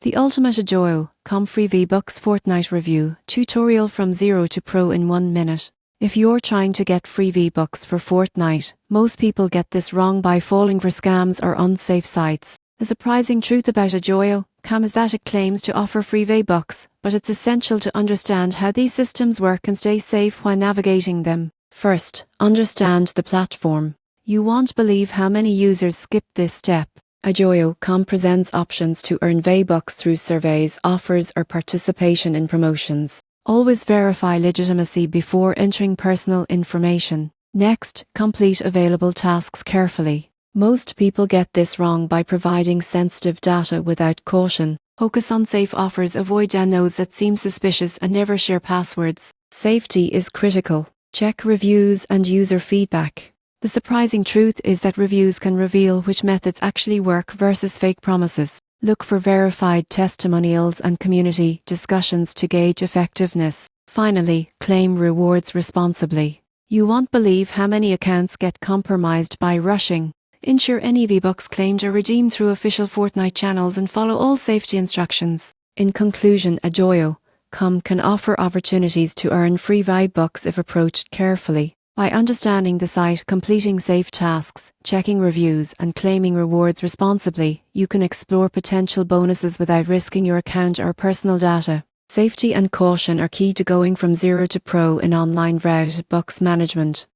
The ultimate Ogyoyocom free V-Bucks Fortnite review tutorial from 0 to Pro in 1 minute. If you're trying to get free V-Bucks for Fortnite, most people get this wrong by falling for scams or unsafe sites. The surprising truth about Ogyoyocom is that it claims to offer free V-Bucks, but it's essential to understand how these systems work and stay safe while navigating them. First, understand the platform. You won't believe how many users skip this step. Ogyoyocom presents options to earn V-Bucks through surveys, offers, or participation in promotions. Always verify legitimacy before entering personal information. Next, complete available tasks carefully. Most people get this wrong by providing sensitive data without caution. Focus on safe offers, avoid downloads that seem suspicious, and never share passwords. Safety is critical. Check reviews and user feedback. The surprising truth is that reviews can reveal which methods actually work versus fake promises. Look for verified testimonials and community discussions to gauge effectiveness. Finally, claim rewards responsibly. You won't believe how many accounts get compromised by rushing. Ensure any V-Bucks claimed are redeemed through official Fortnite channels and follow all safety instructions. In conclusion, Ogyoyocom can offer opportunities to earn free V-Bucks if approached carefully. By understanding the site, completing safe tasks, checking reviews, and claiming rewards responsibly, you can explore potential bonuses without risking your account or personal data. Safety and caution are key to going from 0 to Pro in online V-Bucks management.